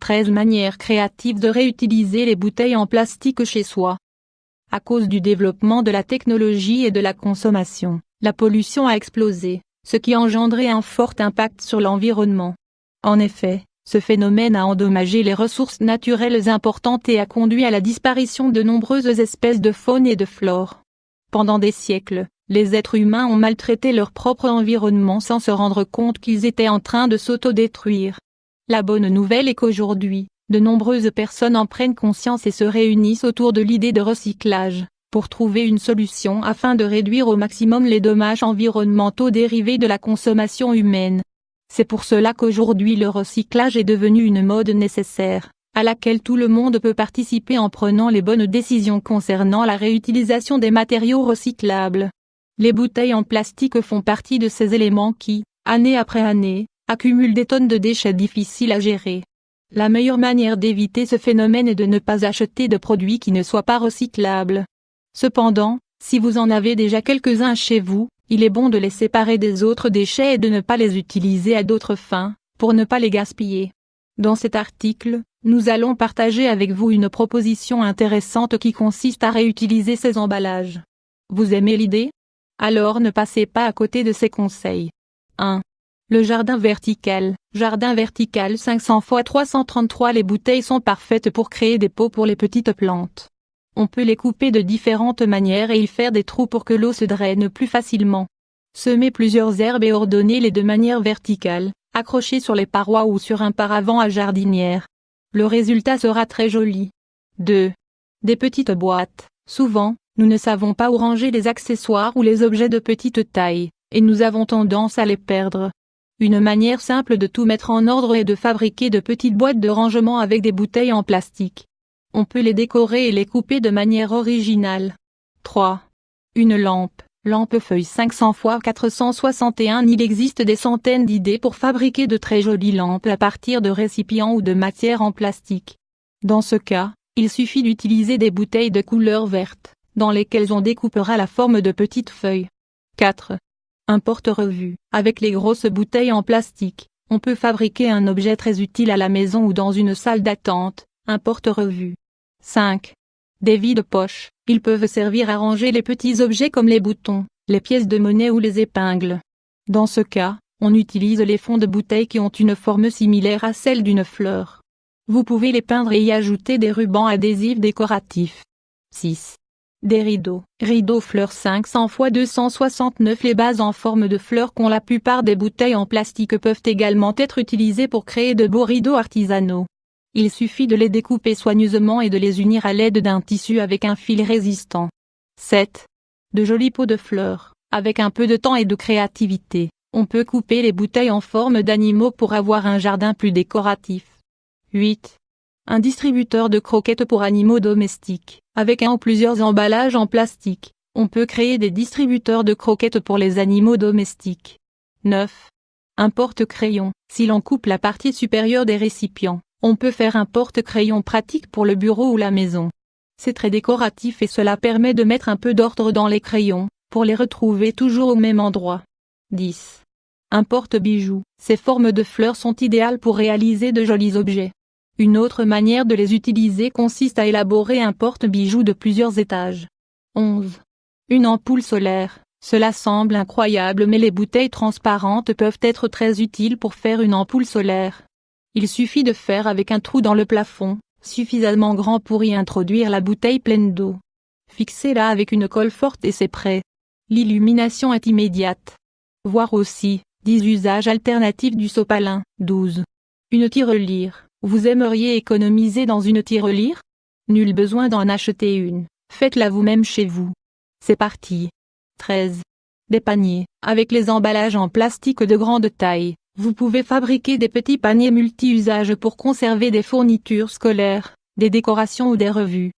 13 manières créatives de réutiliser les bouteilles en plastique chez soi. À cause du développement de la technologie et de la consommation, la pollution a explosé, ce qui a engendré un fort impact sur l'environnement. En effet, ce phénomène a endommagé les ressources naturelles importantes et a conduit à la disparition de nombreuses espèces de faune et de flore. Pendant des siècles, les êtres humains ont maltraité leur propre environnement sans se rendre compte qu'ils étaient en train de s'autodétruire. La bonne nouvelle est qu'aujourd'hui, de nombreuses personnes en prennent conscience et se réunissent autour de l'idée de recyclage, pour trouver une solution afin de réduire au maximum les dommages environnementaux dérivés de la consommation humaine. C'est pour cela qu'aujourd'hui le recyclage est devenu une mode nécessaire, à laquelle tout le monde peut participer en prenant les bonnes décisions concernant la réutilisation des matériaux recyclables. Les bouteilles en plastique font partie de ces éléments qui, année après année, accumulent des tonnes de déchets difficiles à gérer. La meilleure manière d'éviter ce phénomène est de ne pas acheter de produits qui ne soient pas recyclables. Cependant, si vous en avez déjà quelques-uns chez vous, il est bon de les séparer des autres déchets et de ne pas les utiliser à d'autres fins, pour ne pas les gaspiller. Dans cet article, nous allons partager avec vous une proposition intéressante qui consiste à réutiliser ces emballages. Vous aimez l'idée? Alors ne passez pas à côté de ces conseils. 1. Le jardin vertical. Jardin vertical 500 x 333. Les bouteilles sont parfaites pour créer des pots pour les petites plantes. On peut les couper de différentes manières et y faire des trous pour que l'eau se draine plus facilement. Semez plusieurs herbes et ordonnez-les de manière verticale, accrochées sur les parois ou sur un paravent à jardinière. Le résultat sera très joli. 2. Des petites boîtes. Souvent, nous ne savons pas où ranger les accessoires ou les objets de petite taille, et nous avons tendance à les perdre. Une manière simple de tout mettre en ordre est de fabriquer de petites boîtes de rangement avec des bouteilles en plastique. On peut les décorer et les couper de manière originale. 3. Une lampe. Lampe-feuille 500 x 461. Il existe des centaines d'idées pour fabriquer de très jolies lampes à partir de récipients ou de matières en plastique. Dans ce cas, il suffit d'utiliser des bouteilles de couleur verte, dans lesquelles on découpera la forme de petites feuilles. 4. Un porte-revue. Avec les grosses bouteilles en plastique, on peut fabriquer un objet très utile à la maison ou dans une salle d'attente, un porte-revue. 5. Des vide-poches. Ils peuvent servir à ranger les petits objets comme les boutons, les pièces de monnaie ou les épingles. Dans ce cas, on utilise les fonds de bouteilles qui ont une forme similaire à celle d'une fleur. Vous pouvez les peindre et y ajouter des rubans adhésifs décoratifs. 6. Des rideaux. Rideaux fleurs 500 x 269. Les bases en forme de fleurs qu'ont la plupart des bouteilles en plastique peuvent également être utilisées pour créer de beaux rideaux artisanaux. Il suffit de les découper soigneusement et de les unir à l'aide d'un tissu avec un fil résistant. 7. De jolis pots de fleurs. Avec un peu de temps et de créativité, on peut couper les bouteilles en forme d'animaux pour avoir un jardin plus décoratif. 8. Un distributeur de croquettes pour animaux domestiques. Avec un ou plusieurs emballages en plastique, on peut créer des distributeurs de croquettes pour les animaux domestiques. 9. Un porte-crayon. Si l'on coupe la partie supérieure des récipients, on peut faire un porte-crayon pratique pour le bureau ou la maison. C'est très décoratif et cela permet de mettre un peu d'ordre dans les crayons, pour les retrouver toujours au même endroit. 10. Un porte-bijoux. Ces formes de fleurs sont idéales pour réaliser de jolis objets. Une autre manière de les utiliser consiste à élaborer un porte-bijoux de plusieurs étages. 11. Une ampoule solaire. Cela semble incroyable mais les bouteilles transparentes peuvent être très utiles pour faire une ampoule solaire. Il suffit de faire avec un trou dans le plafond, suffisamment grand pour y introduire la bouteille pleine d'eau. Fixez-la avec une colle forte et c'est prêt. L'illumination est immédiate. Voir aussi, 10 usages alternatifs du sopalin. 12. Une tirelire. Vous aimeriez économiser dans une tirelire? Nul besoin d'en acheter une, faites-la vous-même chez vous. C'est parti. 13. Des paniers. Avec les emballages en plastique de grande taille, vous pouvez fabriquer des petits paniers multi-usages pour conserver des fournitures scolaires, des décorations ou des revues.